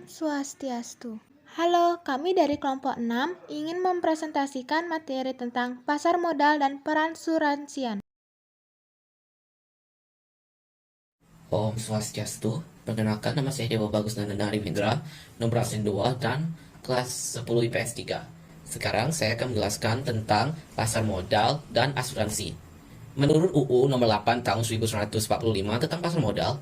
Swastiastu. Halo, kami dari kelompok 6 ingin mempresentasikan materi tentang pasar modal dan peransuransian. Om Swastiastu, perkenalkan nama saya Dewa Bagus Nandana Arifindra, nomor absen 2 dan kelas 10 IPS 3. Sekarang saya akan menjelaskan tentang pasar modal dan asuransi. Menurut UU nomor 8 tahun 1945 tentang pasar modal,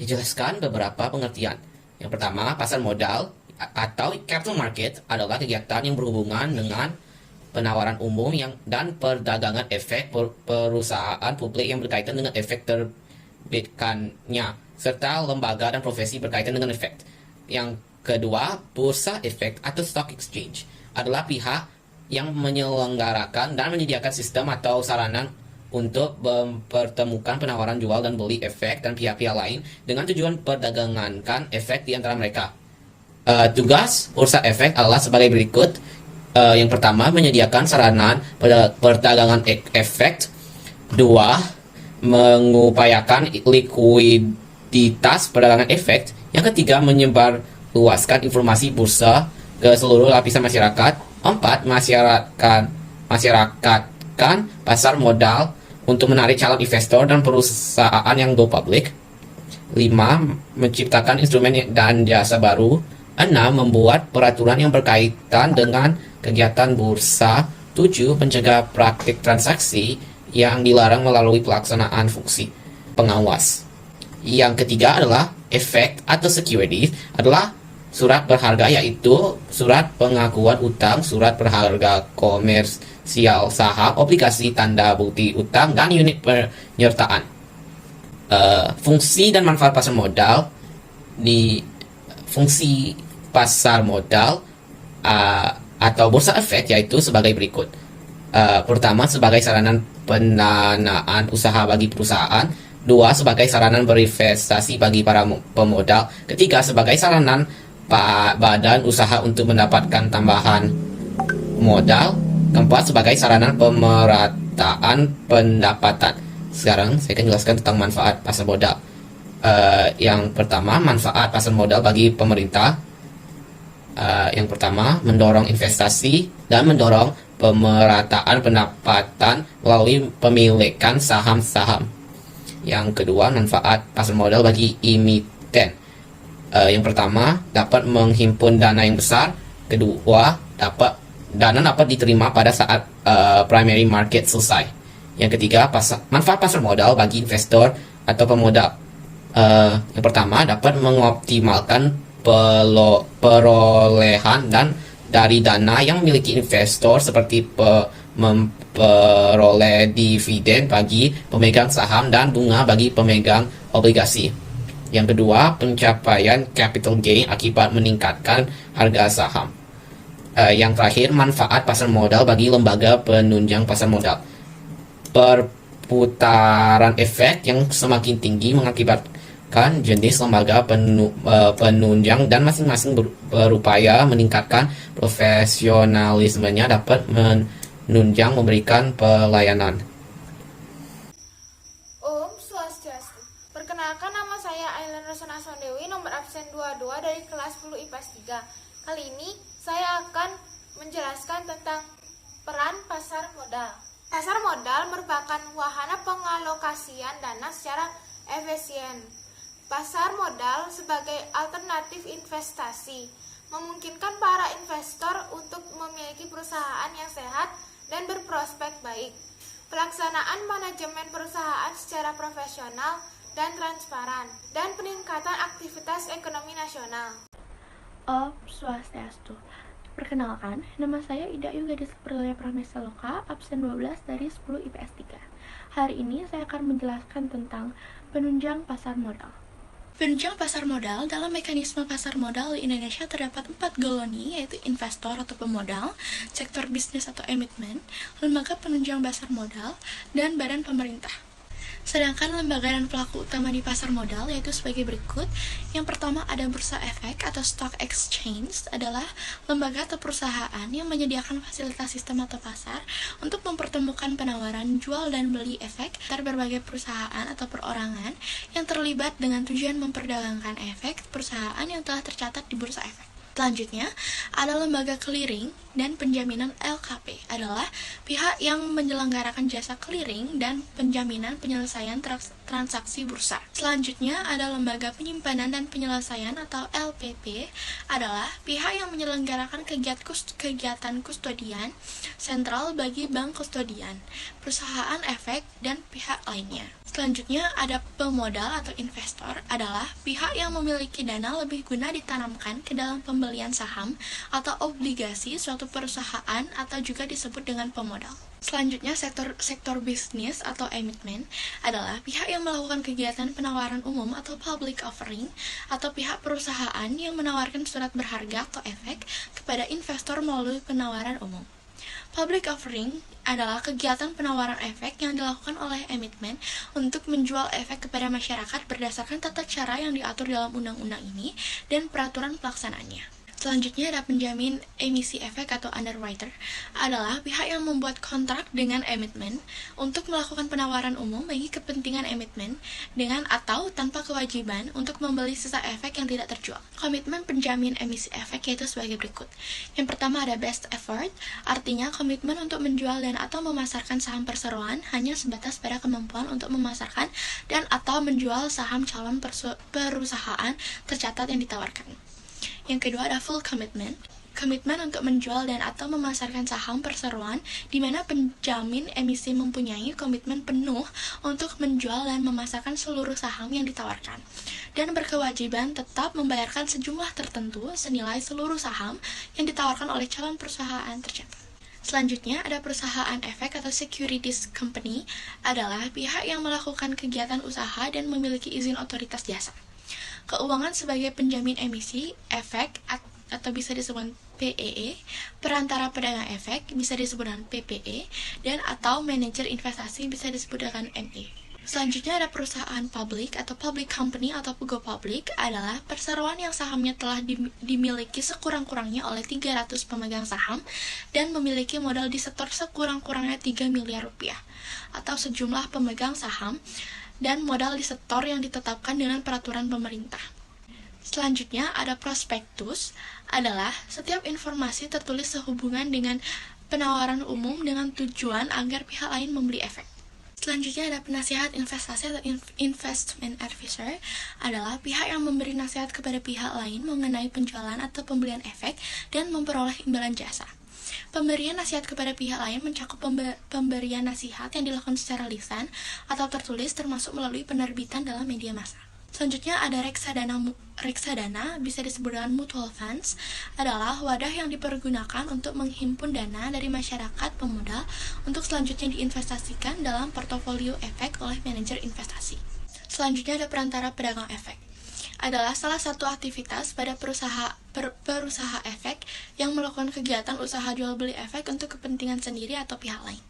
dijelaskan beberapa pengertian. Yang pertama, pasar modal atau capital market adalah kegiatan yang berhubungan dengan penawaran umum dan perdagangan efek perusahaan publik yang berkaitan dengan efek terbitkannya, serta lembaga dan profesi berkaitan dengan efek. Yang kedua, bursa efek atau stock exchange adalah pihak yang menyelenggarakan dan menyediakan sistem atau sarana untuk mempertemukan penawaran jual dan beli efek dan pihak-pihak lain dengan tujuan perdagangan efek di antara mereka. Tugas bursa efek adalah sebagai berikut. Yang pertama, menyediakan sarana perdagangan efek. Dua, mengupayakan likuiditas perdagangan efek. Yang ketiga, menyebarluaskan informasi bursa ke seluruh lapisan masyarakat. Empat, masyarakatkan pasar modal untuk menarik calon investor dan perusahaan yang go public. 5. Menciptakan instrumen dan jasa baru. 6. Membuat peraturan yang berkaitan dengan kegiatan bursa. 7. Mencegah praktik transaksi yang dilarang melalui pelaksanaan fungsi pengawas. Yang ketiga adalah efek atau securities adalah surat berharga, yaitu surat pengakuan utang, surat berharga komersial, saham, obligasi, tanda bukti utang, dan unit penyertaan. Fungsi dan manfaat pasar modal. Di fungsi pasar modal atau bursa efek yaitu sebagai berikut. Pertama, sebagai sarana pendanaan usaha bagi perusahaan. Dua, sebagai sarana berinvestasi bagi para pemodal. Ketiga, sebagai sarana badan usaha untuk mendapatkan tambahan modal. Keempat, sebagai sarana pemerataan pendapatan. Sekarang saya akan jelaskan tentang manfaat pasar modal. Yang pertama, manfaat pasar modal bagi pemerintah. Yang pertama, mendorong investasi dan mendorong pemerataan pendapatan melalui pemilikan saham-saham. Yang kedua, manfaat pasar modal bagi emiten. Yang pertama, dapat menghimpun dana yang besar. Kedua, dana dapat diterima pada saat primary market selesai. Yang ketiga, manfaat pasar modal bagi investor atau pemodal. Yang pertama, dapat mengoptimalkan perolehan dan dari dana yang memiliki investor, seperti memperoleh dividen bagi pemegang saham dan bunga bagi pemegang obligasi. Yang kedua, pencapaian capital gain akibat meningkatkan harga saham. Yang terakhir, manfaat pasar modal bagi lembaga penunjang pasar modal. Perputaran efek yang semakin tinggi mengakibatkan jenis lembaga penunjang dan masing-masing berupaya meningkatkan profesionalismenya dapat menunjang memberikan pelayanan. Om Swastiastu. Perkenalkan, nama saya Ailen Rosana Sondewi, nomor absen 22 dari kelas 10 IPS 3. Kali ini saya akan menjelaskan tentang peran pasar modal. Pasar modal merupakan wahana pengalokasian dana secara efisien. Pasar modal sebagai alternatif investasi memungkinkan para investor untuk memiliki perusahaan yang sehat dan berprospek baik. Pelaksanaan manajemen perusahaan secara profesional dan transparan, dan peningkatan aktivitas ekonomi nasional. Om Swastiastu. Perkenalkan, nama saya Ida Yugadis Perlaya Pramesa Loka, absen 12 dari 10 IPS 3. Hari ini saya akan menjelaskan tentang penunjang pasar modal. Penunjang pasar modal. Dalam mekanisme pasar modal di Indonesia terdapat 4 golongan, yaitu investor atau pemodal, sektor bisnis atau emitmen, lembaga penunjang pasar modal, dan badan pemerintah. Sedangkan lembaga dan pelaku utama di pasar modal yaitu sebagai berikut. Yang pertama ada bursa efek atau stock exchange, adalah lembaga atau perusahaan yang menyediakan fasilitas sistem atau pasar untuk mempertemukan penawaran jual dan beli efek antar berbagai perusahaan atau perorangan yang terlibat dengan tujuan memperdagangkan efek perusahaan yang telah tercatat di bursa efek. Selanjutnya, ada lembaga clearing dan penjaminan LKP, adalah pihak yang menyelenggarakan jasa clearing dan penjaminan penyelesaian transaksi bursa. Selanjutnya, ada lembaga penyimpanan dan penyelesaian atau LPP, adalah pihak yang menyelenggarakan kegiatan kustodian sentral bagi bank kustodian, perusahaan efek, dan pihak lainnya. Selanjutnya ada pemodal atau investor, adalah pihak yang memiliki dana lebih guna ditanamkan ke dalam pembelian saham atau obligasi suatu perusahaan atau juga disebut dengan pemodal. Selanjutnya sektor bisnis atau emitmen, adalah pihak yang melakukan kegiatan penawaran umum atau public offering, atau pihak perusahaan yang menawarkan surat berharga atau efek kepada investor melalui penawaran umum. Public offering adalah kegiatan penawaran efek yang dilakukan oleh emitmen untuk menjual efek kepada masyarakat berdasarkan tata cara yang diatur dalam undang-undang ini dan peraturan pelaksanaannya. Selanjutnya ada penjamin emisi efek atau underwriter, adalah pihak yang membuat kontrak dengan emitmen untuk melakukan penawaran umum bagi kepentingan emitmen dengan atau tanpa kewajiban untuk membeli sisa efek yang tidak terjual. Komitmen penjamin emisi efek yaitu sebagai berikut. Yang pertama ada best effort, artinya komitmen untuk menjual dan atau memasarkan saham perseroan hanya sebatas pada kemampuan untuk memasarkan dan atau menjual saham calon perusahaan tercatat yang ditawarkan. Yang kedua ada full commitment, komitmen untuk menjual dan atau memasarkan saham perseroan di mana penjamin emisi mempunyai komitmen penuh untuk menjual dan memasarkan seluruh saham yang ditawarkan dan berkewajiban tetap membayarkan sejumlah tertentu senilai seluruh saham yang ditawarkan oleh calon perusahaan tercatat. Selanjutnya ada perusahaan efek atau securities company, adalah pihak yang melakukan kegiatan usaha dan memiliki izin otoritas jasa. Keuangan sebagai penjamin emisi, efek, atau bisa disebut PEE, perantara pedagang efek, bisa disebut dengan PPE, dan atau manajer investasi bisa disebut dengan ME. Selanjutnya ada perusahaan publik atau public company atau go public, adalah perseroan yang sahamnya telah dimiliki sekurang-kurangnya oleh 300 pemegang saham dan memiliki modal di setor sekurang-kurangnya 3 miliar rupiah atau sejumlah pemegang saham dan modal disetor yang ditetapkan dengan peraturan pemerintah. Selanjutnya ada prospektus, adalah setiap informasi tertulis sehubungan dengan penawaran umum dengan tujuan agar pihak lain membeli efek. Selanjutnya ada penasihat investasi atau investment advisor, adalah pihak yang memberi nasihat kepada pihak lain mengenai penjualan atau pembelian efek dan memperoleh imbalan jasa. Pemberian nasihat kepada pihak lain mencakup pemberian nasihat yang dilakukan secara lisan atau tertulis termasuk melalui penerbitan dalam media massa. Selanjutnya ada reksadana, bisa disebut dengan mutual funds, adalah wadah yang dipergunakan untuk menghimpun dana dari masyarakat pemodal untuk selanjutnya diinvestasikan dalam portofolio efek oleh manajer investasi. Selanjutnya ada perantara pedagang efek, adalah salah satu aktivitas pada perusahaan efek yang melakukan kegiatan usaha jual beli efek untuk kepentingan sendiri atau pihak lain.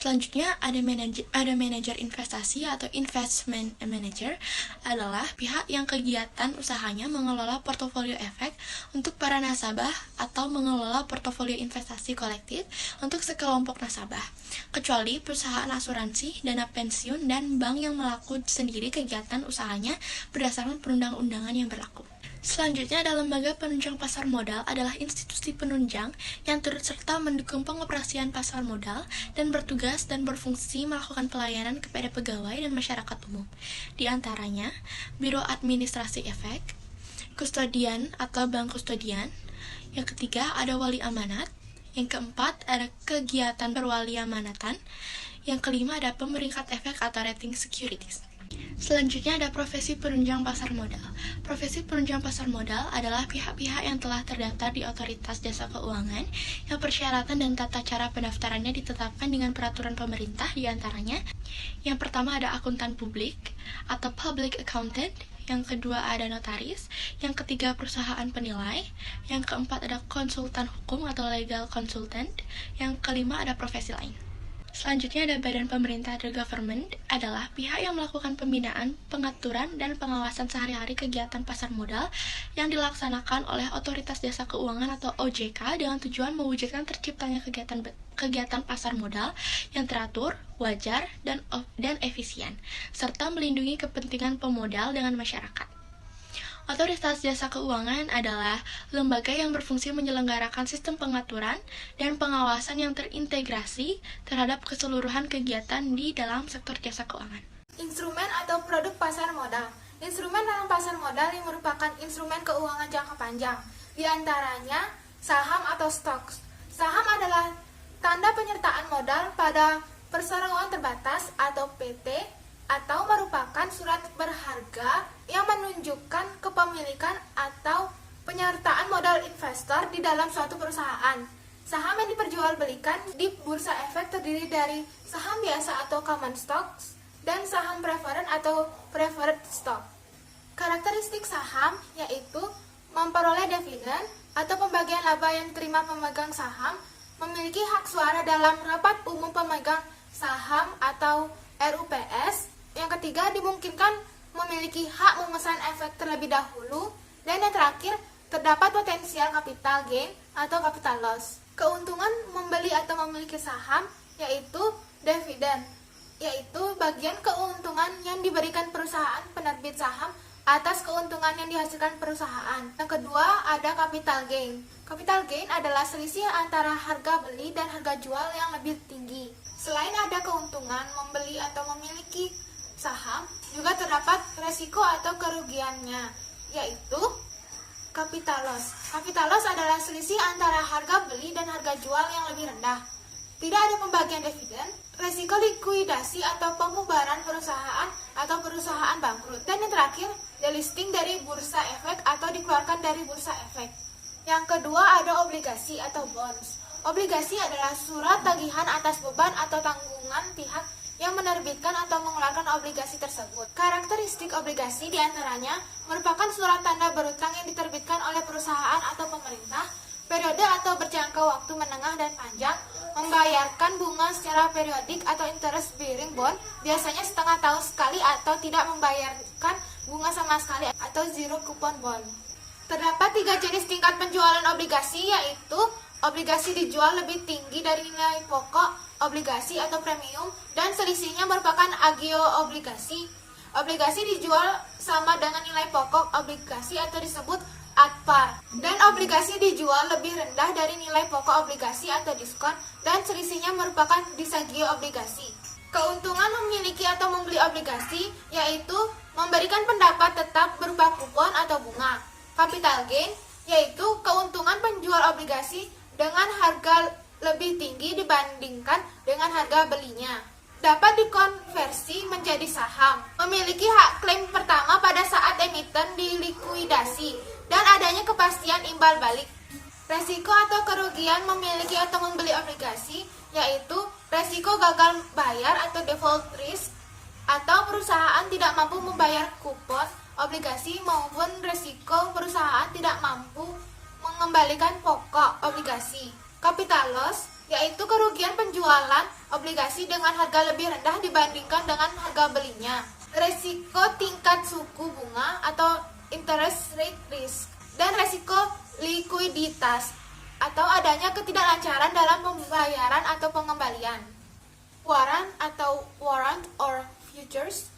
Selanjutnya ada manajer investasi atau investment manager, adalah pihak yang kegiatan usahanya mengelola portofolio efek untuk para nasabah atau mengelola portofolio investasi kolektif untuk sekelompok nasabah, kecuali perusahaan asuransi, dana pensiun, dan bank yang melakukan sendiri kegiatan usahanya berdasarkan perundang-undangan yang berlaku. Selanjutnya ada lembaga penunjang pasar modal, adalah institusi penunjang yang turut serta mendukung pengoperasian pasar modal dan bertugas dan berfungsi melakukan pelayanan kepada pegawai dan masyarakat umum. Di antaranya, Biro Administrasi Efek, Kustodian atau Bank Kustodian. Yang ketiga ada wali amanat. Yang keempat ada kegiatan berwali amanatan. Yang kelima ada pemeringkat efek atau rating securities. Selanjutnya ada profesi penunjang pasar modal. Profesi penunjang pasar modal adalah pihak-pihak yang telah terdaftar di Otoritas Jasa Keuangan yang persyaratan dan tata cara pendaftarannya ditetapkan dengan peraturan pemerintah. Di antaranya, yang pertama ada akuntan publik atau public accountant, yang kedua ada notaris, yang ketiga perusahaan penilai, yang keempat ada konsultan hukum atau legal consultant, yang kelima ada profesi lain. Selanjutnya ada badan pemerintah atau government, adalah pihak yang melakukan pembinaan, pengaturan, dan pengawasan sehari-hari kegiatan pasar modal yang dilaksanakan oleh Otoritas Jasa Keuangan atau OJK dengan tujuan mewujudkan terciptanya kegiatan pasar modal yang teratur, wajar, dan efisien, serta melindungi kepentingan pemodal dengan masyarakat. Otoritas Jasa Keuangan adalah lembaga yang berfungsi menyelenggarakan sistem pengaturan dan pengawasan yang terintegrasi terhadap keseluruhan kegiatan di dalam sektor jasa keuangan. Instrumen atau produk pasar modal. Instrumen dalam pasar modal yang merupakan instrumen keuangan jangka panjang, di antaranya saham atau stocks. Saham adalah tanda penyertaan modal pada perseroan terbatas atau PT, atau merupakan surat berharga yang menunjukkan kepemilikan atau penyertaan modal investor di dalam suatu perusahaan. Saham yang diperjualbelikan di bursa efek terdiri dari saham biasa atau common stocks dan saham preferred atau preferred stock. Karakteristik saham yaitu memperoleh dividen atau pembagian laba yang diterima pemegang saham, memiliki hak suara dalam rapat umum pemegang saham atau RUPS. Yang ketiga, dimungkinkan memiliki hak memesan efek terlebih dahulu. Dan yang terakhir, terdapat potensial capital gain atau capital loss. Keuntungan membeli atau memiliki saham yaitu dividen, yaitu bagian keuntungan yang diberikan perusahaan penerbit saham atas keuntungan yang dihasilkan perusahaan. Yang kedua, ada capital gain. Capital gain adalah selisih antara harga beli dan harga jual yang lebih tinggi. Selain ada keuntungan membeli atau memiliki saham, juga terdapat resiko atau kerugiannya, yaitu capital loss. Capital loss adalah selisih antara harga beli dan harga jual yang lebih rendah. Tidak ada pembagian dividen, resiko likuidasi atau pembubaran perusahaan atau perusahaan bangkrut. Dan yang terakhir, delisting dari bursa efek atau dikeluarkan dari bursa efek. Yang kedua ada obligasi atau bonds. Obligasi adalah surat tagihan atas beban atau tanggungan pihak yang menerbitkan atau mengeluarkan obligasi tersebut. Karakteristik obligasi diantaranya merupakan surat tanda berutang yang diterbitkan oleh perusahaan atau pemerintah, periode atau berjangka waktu menengah dan panjang, membayarkan bunga secara periodik atau interest bearing bond, biasanya setengah tahun sekali atau tidak membayarkan bunga sama sekali atau zero coupon bond. Terdapat 3 jenis tingkat penjualan obligasi, yaitu obligasi dijual lebih tinggi dari nilai pokok obligasi atau premium, dan selisihnya merupakan agio obligasi. Obligasi dijual sama dengan nilai pokok obligasi atau disebut at par, dan obligasi dijual lebih rendah dari nilai pokok obligasi atau diskon, dan selisihnya merupakan disagio obligasi. Keuntungan memiliki atau membeli obligasi yaitu memberikan pendapat tetap berupa kupon atau bunga. Capital gain yaitu keuntungan penjual obligasi dengan harga lebih tinggi dibandingkan dengan harga belinya. Dapat dikonversi menjadi saham. Memiliki hak klaim pertama pada saat emiten dilikuidasi dan adanya kepastian imbal balik. Resiko atau kerugian memiliki atau membeli obligasi yaitu resiko gagal bayar atau default risk, atau perusahaan tidak mampu membayar kupon obligasi, maupun resiko perusahaan tidak mampu mengembalikan pokok obligasi. Capital loss yaitu kerugian penjualan obligasi dengan harga lebih rendah dibandingkan dengan harga belinya. Resiko tingkat suku bunga atau interest rate risk, dan resiko likuiditas atau adanya ketidaklancaran dalam pembayaran atau pengembalian. Warrant atau warrant or futures.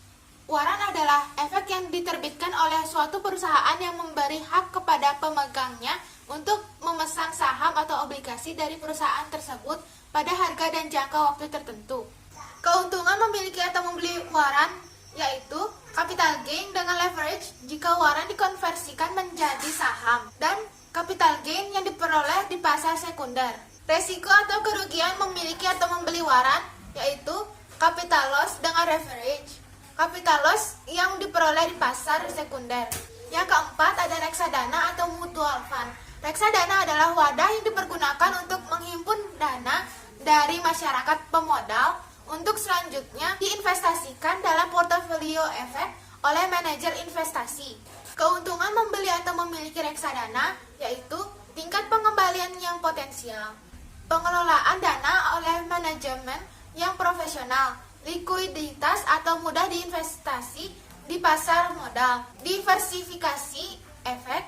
Warrant adalah efek yang diterbitkan oleh suatu perusahaan yang memberi hak kepada pemegangnya untuk memesan saham atau obligasi dari perusahaan tersebut pada harga dan jangka waktu tertentu. Keuntungan memiliki atau membeli warrant yaitu capital gain dengan leverage jika warrant dikonversikan menjadi saham, dan capital gain yang diperoleh di pasar sekunder. Resiko atau kerugian memiliki atau membeli warrant yaitu capital loss dengan leverage, capital loss yang diperoleh di pasar sekunder. Yang keempat ada reksadana atau mutual fund. Reksadana adalah wadah yang dipergunakan untuk menghimpun dana dari masyarakat pemodal untuk selanjutnya diinvestasikan dalam portofolio efek oleh manajer investasi. Keuntungan membeli atau memiliki reksadana yaitu tingkat pengembalian yang potensial. Pengelolaan dana oleh manajemen yang profesional, likuiditas atau mudah diinvestasi di pasar modal, diversifikasi efek,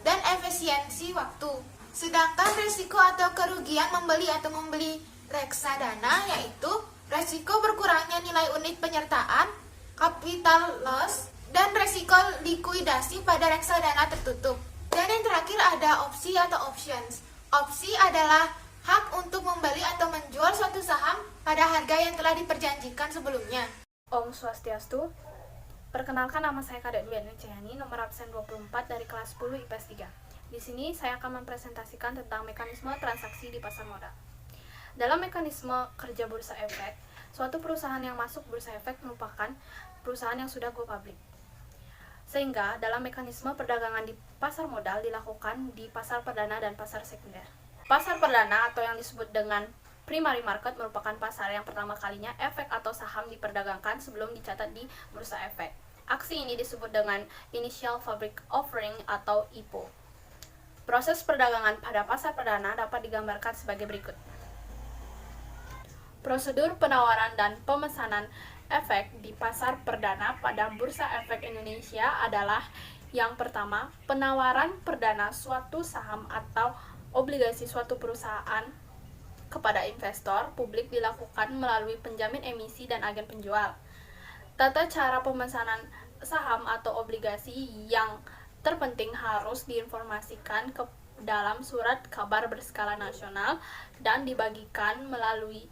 dan efisiensi waktu. Sedangkan risiko atau kerugian membeli reksadana yaitu resiko berkurangnya nilai unit penyertaan, capital loss, dan resiko likuidasi pada reksadana tertutup. Dan yang terakhir ada opsi atau options. Opsi adalah hak untuk membeli atau menjual suatu saham pada harga yang telah diperjanjikan sebelumnya. Om Swastiastu. Perkenalkan, nama saya Kadek Dwi Ceyani, nomor absen 24 dari kelas 10 IPS 3. Di sini saya akan mempresentasikan tentang mekanisme transaksi di pasar modal. Dalam mekanisme kerja bursa efek, suatu perusahaan yang masuk bursa efek merupakan perusahaan yang sudah go public. Sehingga dalam mekanisme perdagangan di pasar modal dilakukan di pasar perdana dan pasar sekunder. Pasar perdana atau yang disebut dengan primary market merupakan pasar yang pertama kalinya efek atau saham diperdagangkan sebelum dicatat di bursa efek. Aksi ini disebut dengan Initial Public Offering atau IPO. Proses perdagangan pada pasar perdana dapat digambarkan sebagai berikut. Prosedur penawaran dan pemesanan efek di pasar perdana pada Bursa Efek Indonesia adalah yang pertama, penawaran perdana suatu saham atau obligasi suatu perusahaan kepada investor publik dilakukan melalui penjamin emisi dan agen penjual. Tata cara pemesanan saham atau obligasi yang terpenting harus diinformasikan ke dalam surat kabar berskala nasional dan dibagikan melalui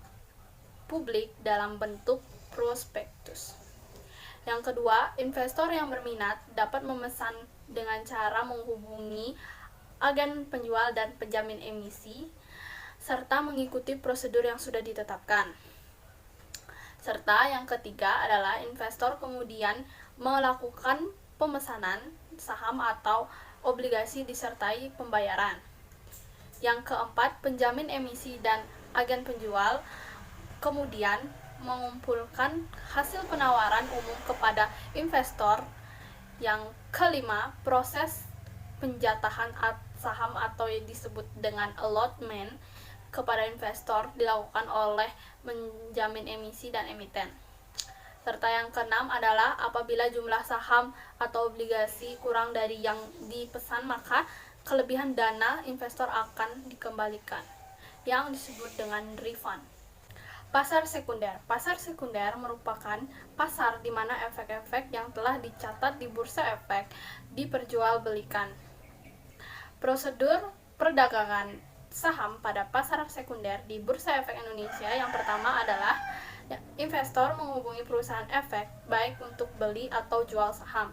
publik dalam bentuk prospektus. Yang kedua, investor yang berminat dapat memesan dengan cara menghubungi agen penjual dan penjamin emisi serta mengikuti prosedur yang sudah ditetapkan. Serta yang ketiga adalah investor kemudian melakukan pemesanan saham atau obligasi disertai pembayaran. Yang keempat, penjamin emisi dan agen penjual kemudian mengumpulkan hasil penawaran umum kepada investor. Yang kelima, proses penjatahan saham atau yang disebut dengan allotment kepada investor dilakukan oleh penjamin emisi dan emiten. Serta yang keenam adalah apabila jumlah saham atau obligasi kurang dari yang dipesan, maka kelebihan dana investor akan dikembalikan, yang disebut dengan refund. Pasar sekunder. Pasar sekunder merupakan pasar di mana efek-efek yang telah dicatat di bursa efek diperjualbelikan. Prosedur perdagangan saham pada pasar sekunder di Bursa Efek Indonesia yang pertama adalah investor menghubungi perusahaan efek baik untuk beli atau jual saham.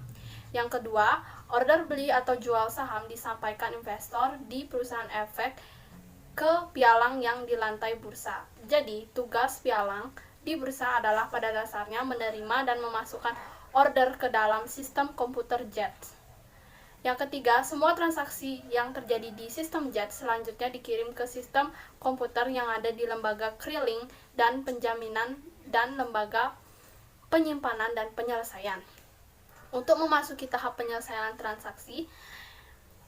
Yang kedua, order beli atau jual saham disampaikan investor di perusahaan efek ke pialang yang di lantai bursa. Jadi, tugas pialang di bursa adalah pada dasarnya menerima dan memasukkan order ke dalam sistem komputer JET. Yang ketiga, semua transaksi yang terjadi di sistem JET selanjutnya dikirim ke sistem komputer yang ada di lembaga clearing dan penjaminan dan lembaga penyimpanan dan penyelesaian. Untuk memasuki tahap penyelesaian transaksi,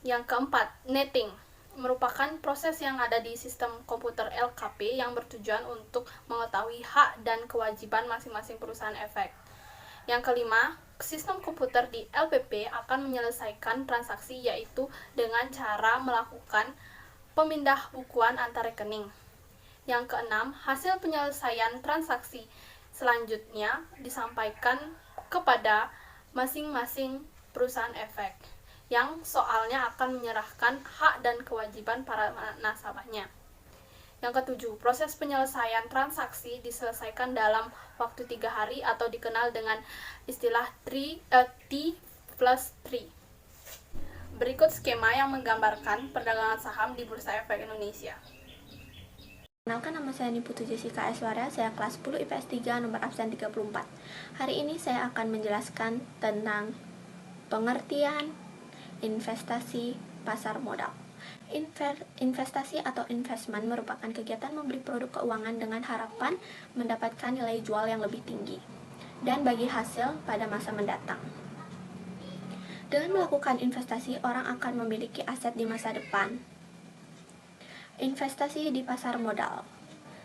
yang keempat, netting merupakan proses yang ada di sistem komputer LKP yang bertujuan untuk mengetahui hak dan kewajiban masing-masing perusahaan efek. Yang kelima, sistem komputer di LPP akan menyelesaikan transaksi yaitu dengan cara melakukan pemindah bukuan antar rekening. Yang keenam, hasil penyelesaian transaksi selanjutnya disampaikan kepada masing-masing perusahaan efek yang soalnya akan menyerahkan hak dan kewajiban para nasabahnya. Yang ketujuh, proses penyelesaian transaksi diselesaikan dalam waktu 3 hari atau dikenal dengan istilah T+3. Berikut skema yang menggambarkan perdagangan saham di Bursa Efek Indonesia. Kenalkan, nama saya Niputu Jessica Eswaria, saya kelas 10 IPS 3 nomor absen 34. Hari ini saya akan menjelaskan tentang pengertian investasi pasar modal. Investasi atau investment merupakan kegiatan membeli produk keuangan dengan harapan mendapatkan nilai jual yang lebih tinggi dan bagi hasil pada masa mendatang. Dengan melakukan investasi, orang akan memiliki aset di masa depan. Investasi di pasar modal.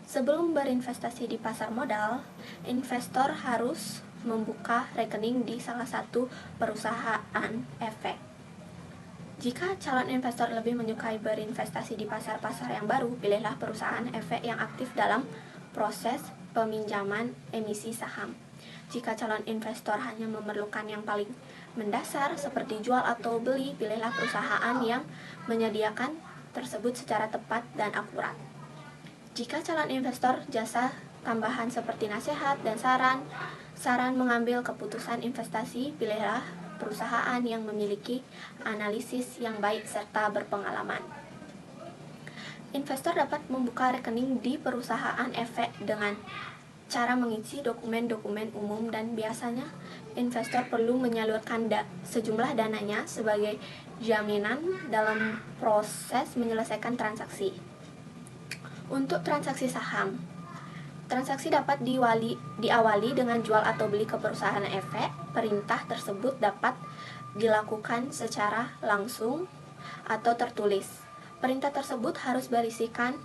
Sebelum berinvestasi di pasar modal, investor harus membuka rekening di salah satu perusahaan efek. Jika calon investor lebih menyukai berinvestasi di pasar-pasar yang baru, pilihlah perusahaan efek yang aktif dalam proses peminjaman emisi saham. Jika calon investor hanya memerlukan yang paling mendasar seperti jual atau beli, pilihlah perusahaan yang menyediakan tersebut secara tepat dan akurat. Jika calon investor jasa tambahan seperti nasihat dan saran mengambil keputusan investasi, pilihlah perusahaan yang memiliki analisis yang baik serta berpengalaman. Investor dapat membuka rekening di perusahaan efek dengan cara mengisi dokumen-dokumen umum, dan biasanya investor perlu menyalurkan sejumlah dananya sebagai jaminan dalam proses menyelesaikan transaksi. Untuk transaksi saham, transaksi dapat diawali dengan jual atau beli ke perusahaan efek. Perintah tersebut dapat dilakukan secara langsung atau tertulis. Perintah tersebut harus berisikan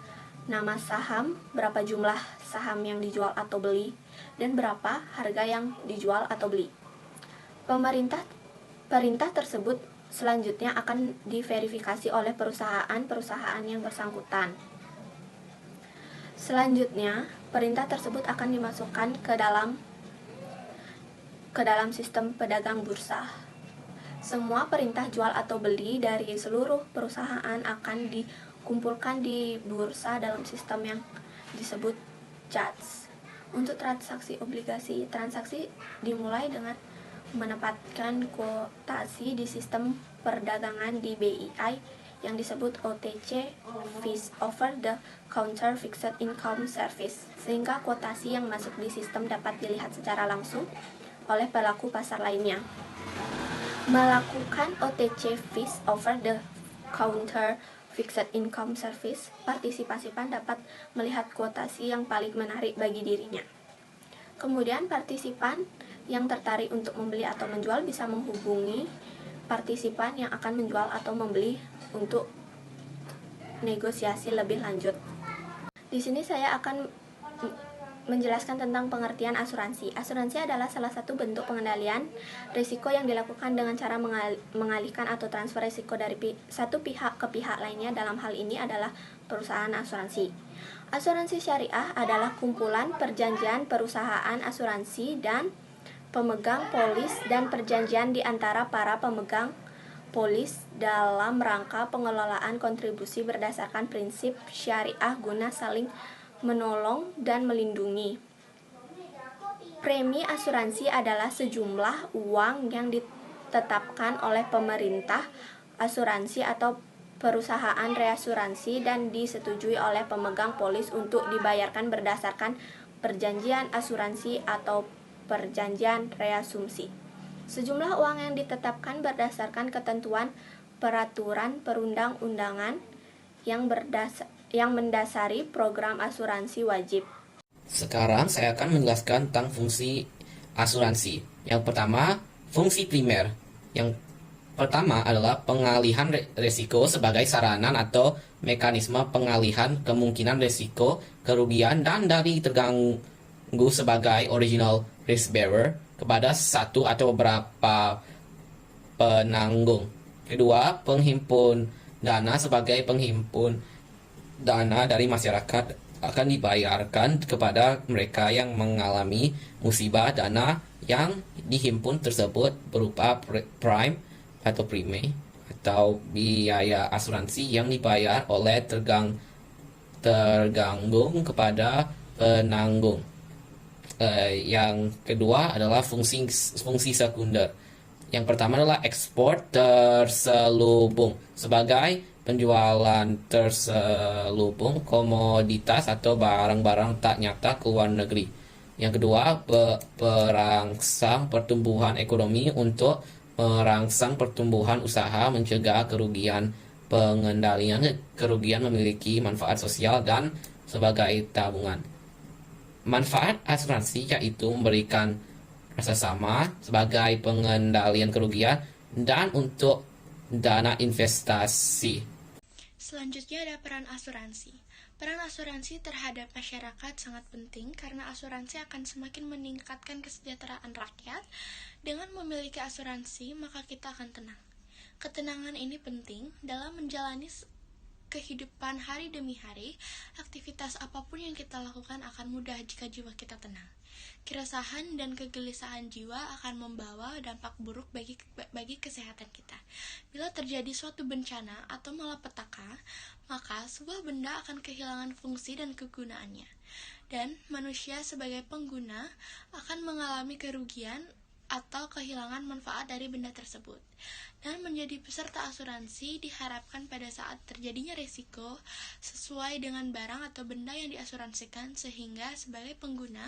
nama saham, berapa jumlah saham yang dijual atau beli, dan berapa harga yang dijual atau beli. Perintah tersebut selanjutnya akan diverifikasi oleh perusahaan yang bersangkutan. Selanjutnya, perintah tersebut akan dimasukkan ke dalam sistem pedagang bursa. Semua perintah jual atau beli dari seluruh perusahaan akan dikumpulkan di bursa dalam sistem yang disebut CHATS. Untuk transaksi obligasi, transaksi dimulai dengan menempatkan kuotasi di sistem perdagangan di BI yang disebut OTC, Fees Over the Counter Fixed Income Service, sehingga kuotasi yang masuk di sistem dapat dilihat secara langsung oleh pelaku pasar lainnya. Melakukan OTC Fees Over the Counter Fixed Income Service, partisipan dapat melihat kuotasi yang paling menarik bagi dirinya. Kemudian partisipan yang tertarik untuk membeli atau menjual bisa menghubungi partisipan yang akan menjual atau membeli untuk negosiasi lebih lanjut. Di sini saya akan menjelaskan tentang pengertian asuransi. Asuransi adalah salah satu bentuk pengendalian risiko yang dilakukan dengan cara mengalihkan atau transfer risiko dari satu pihak ke pihak lainnya. Dalam hal ini adalah perusahaan asuransi. Asuransi syariah adalah kumpulan perjanjian perusahaan asuransi dan pemegang polis dan perjanjian di antara para pemegang polis dalam rangka pengelolaan kontribusi berdasarkan prinsip syariah guna saling menolong dan melindungi. Premi asuransi adalah sejumlah uang yang ditetapkan oleh pemerintah asuransi atau perusahaan reasuransi dan disetujui oleh pemegang polis untuk dibayarkan berdasarkan perjanjian asuransi atau perjanjian reasumsi. Sejumlah uang yang ditetapkan berdasarkan ketentuan peraturan perundang-undangan yang mendasari program asuransi wajib. Sekarang saya akan menjelaskan tentang fungsi asuransi. Yang pertama, fungsi primer. Yang pertama adalah pengalihan risiko sebagai sarana atau mekanisme pengalihan kemungkinan risiko, kerugian, dan dari terganggu sebagai original risk bearer kepada satu atau beberapa penanggung. Kedua, penghimpun dana sebagai penghimpun dana dari masyarakat akan dibayarkan kepada mereka yang mengalami musibah. Dana yang dihimpun tersebut berupa prime atau prime atau biaya asuransi yang dibayar oleh terganggu kepada penanggung. Yang kedua adalah fungsi sekunder. Yang pertama adalah ekspor terselubung sebagai penjualan terselubung komoditas atau barang-barang tak nyata ke luar negeri. Yang kedua, perangsang pertumbuhan ekonomi untuk merangsang pertumbuhan usaha, mencegah kerugian, pengendalian kerugian, memiliki manfaat sosial dan sebagai tabungan. Manfaat asuransi yaitu memberikan rasa sama sebagai pengendalian kerugian dan untuk dana investasi. Selanjutnya ada peran asuransi. Peran asuransi terhadap masyarakat sangat penting karena asuransi akan semakin meningkatkan kesejahteraan rakyat. Dengan memiliki asuransi, maka kita akan tenang. Ketenangan ini penting dalam menjalani kehidupan hari demi hari. Aktivitas apapun yang kita lakukan akan mudah jika jiwa kita tenang. Keresahan dan kegelisahan jiwa akan membawa dampak buruk bagi kesehatan kita. Bila terjadi suatu bencana atau malapetaka, maka sebuah benda akan kehilangan fungsi dan kegunaannya. Dan manusia sebagai pengguna akan mengalami kerugian atau kehilangan manfaat dari benda tersebut. Dan menjadi peserta asuransi diharapkan pada saat terjadinya risiko sesuai dengan barang atau benda yang diasuransikan, sehingga sebagai pengguna,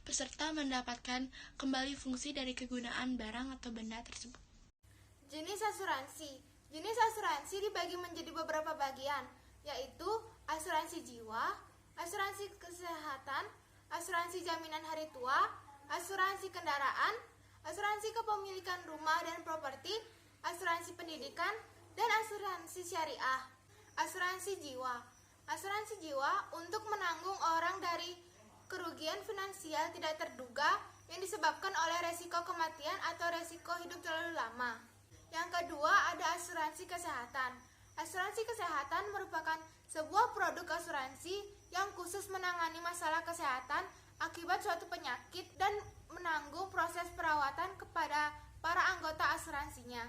peserta mendapatkan kembali fungsi dari kegunaan barang atau benda tersebut. Jenis asuransi. Jenis asuransi dibagi menjadi beberapa bagian, yaitu asuransi jiwa, asuransi kesehatan, asuransi jaminan hari tua, asuransi kendaraan, asuransi kepemilikan rumah dan properti, asuransi pendidikan, dan asuransi syariah. Asuransi jiwa. Asuransi jiwa untuk menanggung orang dari kerugian finansial tidak terduga yang disebabkan oleh resiko kematian atau resiko hidup terlalu lama. Yang kedua ada asuransi kesehatan. Asuransi kesehatan merupakan sebuah produk asuransi yang khusus menangani masalah kesehatan akibat suatu penyakit dan menanggung proses perawatan kepada para anggota asuransinya.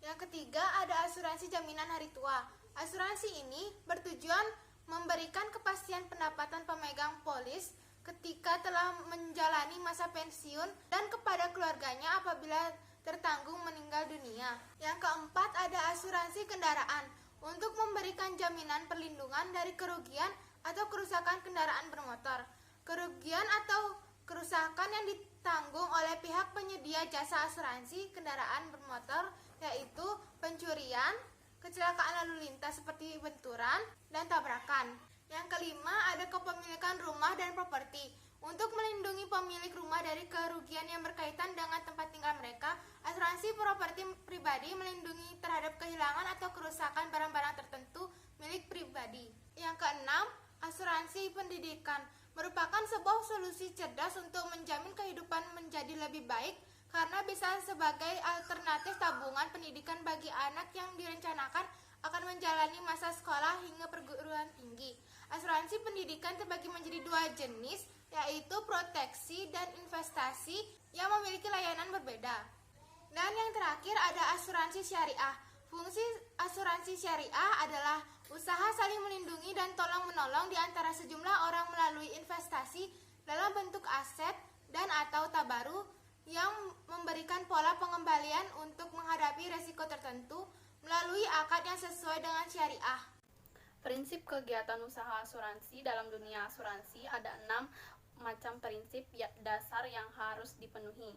Yang ketiga ada asuransi jaminan hari tua. Asuransi ini bertujuan memberikan kepastian pendapatan pemegang polis ketika telah menjalani masa pensiun dan kepada keluarganya apabila tertanggung meninggal dunia. Yang keempat ada asuransi kendaraan untuk memberikan jaminan perlindungan dari kerugian atau kerusakan kendaraan bermotor. Kerugian atau kerusakan yang ditanggung oleh pihak penyedia jasa asuransi kendaraan bermotor yaitu pencurian, kecelakaan lalu lintas seperti benturan, dan tabrakan. Yang kelima ada kepemilikan rumah dan properti. Untuk melindungi pemilik rumah dari kerugian yang berkaitan dengan tempat tinggal mereka, asuransi properti pribadi melindungi terhadap kehilangan atau kerusakan barang-barang tertentu milik pribadi. Yang keenam, asuransi pendidikan merupakan sebuah solusi cerdas untuk menjamin kehidupan menjadi lebih baik karena bisa sebagai alternatif tabungan pendidikan bagi anak yang direncanakan akan menjalani masa sekolah hingga perguruan tinggi. Asuransi pendidikan terbagi menjadi dua jenis, yaitu proteksi dan investasi yang memiliki layanan berbeda. Dan yang terakhir ada asuransi syariah. Fungsi asuransi syariah adalah usaha saling melindungi dan tolong-menolong di antara sejumlah orang melalui investasi dalam bentuk aset dan atau tabaru yang memberikan pola pengembalian untuk menghadapi resiko tertentu melalui akad yang sesuai dengan syariah. Prinsip kegiatan usaha asuransi dalam dunia asuransi ada 6 macam prinsip dasar yang harus dipenuhi,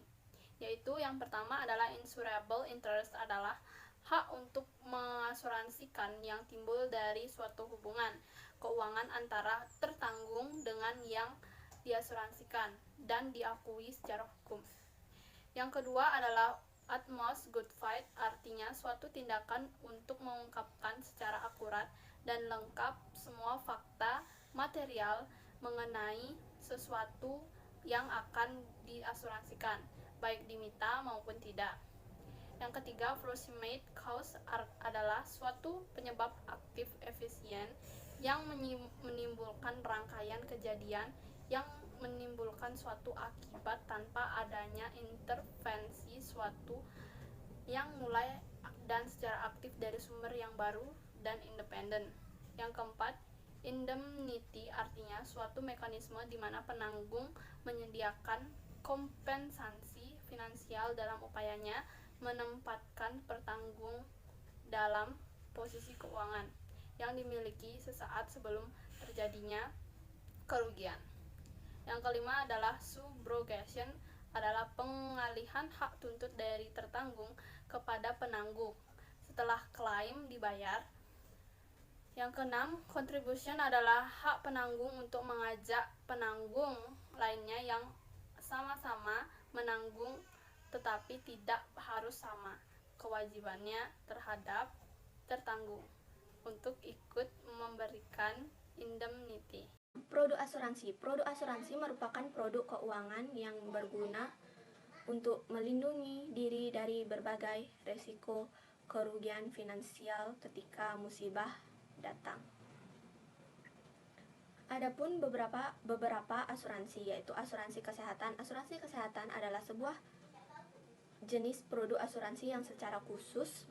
yaitu yang pertama adalah insurable interest adalah hak untuk mengasuransikan yang timbul dari suatu hubungan keuangan antara tertanggung dengan yang diasuransikan dan diakui secara hukum. Yang kedua adalah utmost good faith, artinya suatu tindakan untuk mengungkapkan secara akurat dan lengkap semua fakta material mengenai sesuatu yang akan diasuransikan, baik diminta maupun tidak. Yang ketiga, proximate cause adalah suatu penyebab aktif efisien yang menimbulkan rangkaian kejadian yang menimbulkan suatu akibat tanpa adanya intervensi suatu yang mulai dan secara aktif dari sumber yang baru dan independen. Yang keempat, indemnity artinya suatu mekanisme di mana penanggung menyediakan kompensasi finansial dalam upayanya menempatkan pertanggung dalam posisi keuangan yang dimiliki sesaat sebelum terjadinya kerugian. Yang kelima adalah subrogation adalah pengalihan hak tuntut dari tertanggung kepada penanggung setelah klaim dibayar. Yang keenam, contribution adalah hak penanggung untuk mengajak penanggung lainnya yang sama-sama menanggung tetapi tidak harus sama kewajibannya terhadap tertanggung untuk ikut memberikan indemnity. Produk asuransi. Produk asuransi merupakan produk keuangan yang berguna untuk melindungi diri dari berbagai resiko kerugian finansial ketika musibah datang. Adapun beberapa asuransi, yaitu asuransi kesehatan. Asuransi kesehatan adalah sebuah jenis produk asuransi yang secara khusus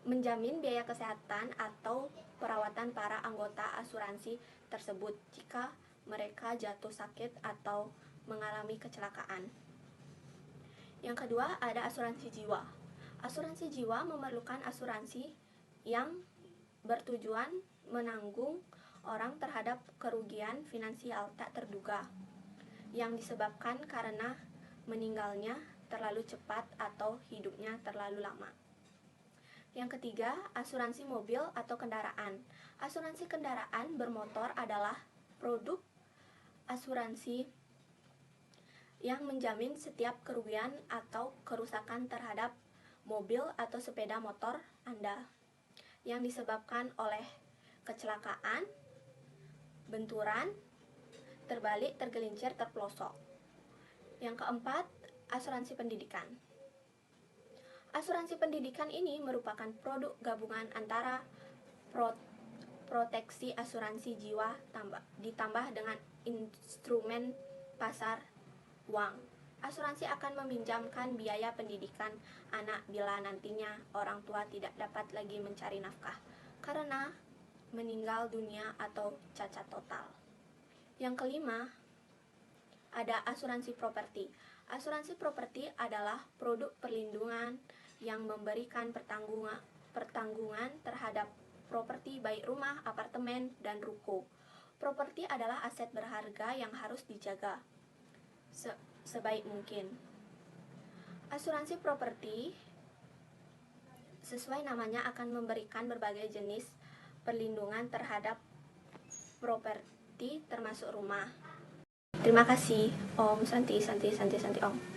menjamin biaya kesehatan atau perawatan para anggota asuransi tersebut jika mereka jatuh sakit atau mengalami kecelakaan. Yang kedua, ada asuransi jiwa. Asuransi jiwa memerlukan asuransi yang bertujuan menanggung orang terhadap kerugian finansial tak terduga yang disebabkan karena meninggalnya terlalu cepat atau hidupnya terlalu lama. Yang ketiga, asuransi mobil atau kendaraan. Asuransi kendaraan bermotor adalah produk asuransi yang menjamin setiap kerugian atau kerusakan terhadap mobil atau sepeda motor Anda yang disebabkan oleh kecelakaan, benturan, terbalik, tergelincir, terpelosok. Yang keempat, asuransi pendidikan. Asuransi pendidikan ini merupakan produk gabungan antara proteksi asuransi jiwa ditambah dengan instrumen pasar uang. Asuransi akan meminjamkan biaya pendidikan anak bila nantinya orang tua tidak dapat lagi mencari nafkah karena meninggal dunia atau cacat total. Yang kelima, ada asuransi properti. Asuransi properti adalah produk perlindungan yang memberikan pertanggungan terhadap properti baik rumah, apartemen, dan ruko. Properti adalah aset berharga yang harus dijaga sebaik mungkin. Asuransi properti sesuai namanya akan memberikan berbagai jenis perlindungan terhadap properti termasuk rumah. Terima kasih. Om Santi Om.